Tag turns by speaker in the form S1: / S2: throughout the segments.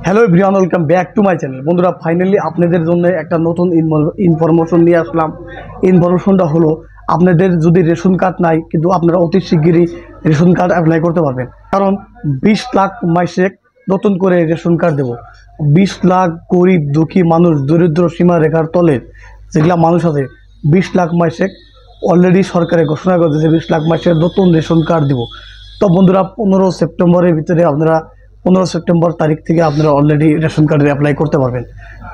S1: Hello everyone, welcome back to my channel. বন্ধুরা, finally আপনাদের জন্য একটা নতুন ইনফরমেশন নিয়ে আসলাম। ইনফরমেশনটা হলো, আপনাদের যদি রেশন কার্ড নাই, কিন্তু আপনারা অতি শিগগিরই রেশন কার্ড অ্যাপ্লাই করতে পারবেন। কারণ 20 লাখ মাসেক নতুন করে রেশন কার্ড দেব। 20 লাখ গরিব দুঃখী মানুষ, দরিদ্র সীমা রেখার তলের যেগুলা মানুষ আছে, 20 লাখ মাসেক অলরেডি সরকারে ঘোষণা করেছে 20 লাখ মাসের নতুন রেশন কার্ড দিব। তো বন্ধুরা, 15 সেপ্টেম্বরের ভিতরে আপনারা 15 সেপ্টেম্বর তারিখ থেকে আপনারা অলরেডি রেশন কার্ডের অ্যাপ্লাই করতে পারবেন।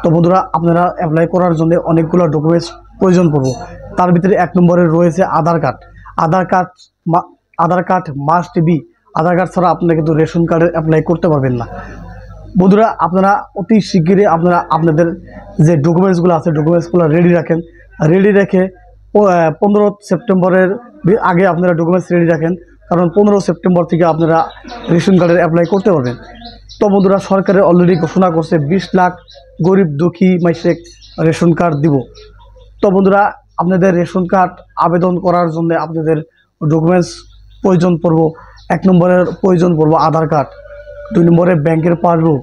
S1: তো বন্ধুরা, আপনারা অ্যাপ্লাই করার জন্য অনেকগুলো ডকুমেন্টস প্রয়োজন পড়ব। তার ভিতরে 1 নম্বরে রয়েছে Aadhaar card. Aadhaar card must be. Aadhaar card ছাড়া আপনারা কিন্তু রেশন কার্ডের অ্যাপ্লাই করতে পারবেন না। বন্ধুরা, আপনারা অতি শিগগিরই আপনাদের যে ডকুমেন্টসগুলো আছে, ডকুমেন্টসগুলো রেডি রাখেন। রেডি রেখে 15 সেপ্টেম্বরের আগে আপনারা ডকুমেন্টস রেডি রাখেন, কারণ 15 সেপ্টেম্বর থেকে আপনারা রেশন কার্ডের অ্যাপ্লাই করতে পারবেন। তো বন্ধুরা, সরকারের অলরেডি ঘোষণা করছে 20 লাখ গরিব দুঃখী মাসেক রেশন কার্ড দিব। তো বন্ধুরা, আপনাদের রেশন কার্ড আবেদন করার জন্য আপনাদের ডকুমেন্টস প্রয়োজন পড়ব। 1 নম্বরের প্রয়োজন পড়ব আধার কার্ড, 2 নম্বরে ব্যাংকের পাসবুক,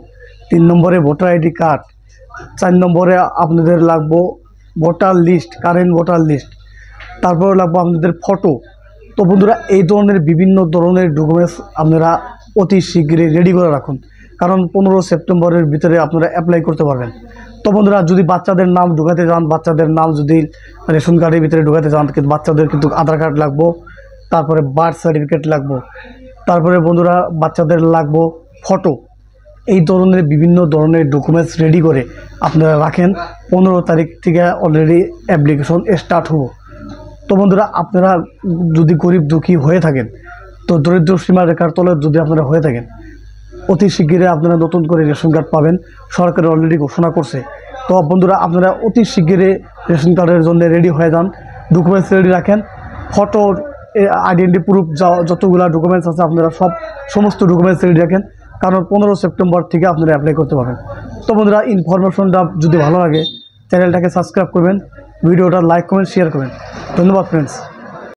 S1: 3 নম্বরে ভোটার আইডি কার্ড, 4 নম্বরে আপনাদের লাগবো voter list, current voter list, তারপরে লাগবো আপনাদের ফটো। তো বন্ধুরা, এই ধরনের বিভিন্ন ধরনের ডকুমেন্টস আপনারা অতি শীঘ্রই রেডি করে রাখুন, কারণ 15 সেপ্টেম্বরের ভিতরে আপনারা অ্যাপ্লাই করতে পারবেন। তো বন্ধুরা, যদি বাচ্চাদের নাম ঢোকাতে চান, বাচ্চাদের নাম যদি রেশন কার্ডের ভিতরে ঢোকাতে চান, কিন্তু বাচ্চাদের কিন্তু আধার কার্ড লাগবো, তারপরে বার্থ সার্টিফিকেট লাগবো, তারপরে বন্ধুরা বাচ্চাদের লাগবো ফটো। এই ধরনের বিভিন্ন ধরনের ডকুমেন্টস রেডি করে আপনারা রাখেন। 15 তারিখ থেকে অলরেডি অ্যাপ্লিকেশন স্টার্ট হবো। তো বন্ধুরা, আপনারা যদি গরিব দুঃখী হয়ে থাকেন, তো দরিদ্র সীমা রেখার তলে যদি আপনারা হয়ে থাকেন, অতি শিগগিরই আপনারা নতুন করে রেশন কার্ড পাবেন। সরকার অলরেডি ঘোষণা করছে। তো বন্ধুরা, আপনারা অতি শিগগিরই রেশন কার্ডের জন্য রেডি হয়ে যান, ডকুমেন্টস রেডি রাখেন। ফটো, আইডেন্টি প্রুফ, যতগুলো ডকুমেন্টস আছে আপনারা সমস্ত ডকুমেন্টস রেডি রাখেন, কারণ 15 সেপ্টেম্বর থেকে আপনারা অ্যাপ্লাই করতে পারবেন। তো বন্ধুরা, ইনফরমেশনটা যদি ভালো লাগে চ্যানেলটাকে সাবস্ক্রাইব করবেন, ভিডিওটা লাইক কমেন্ট শেয়ার করবেন। ধন্যবাদ ফ্রেন্ডস।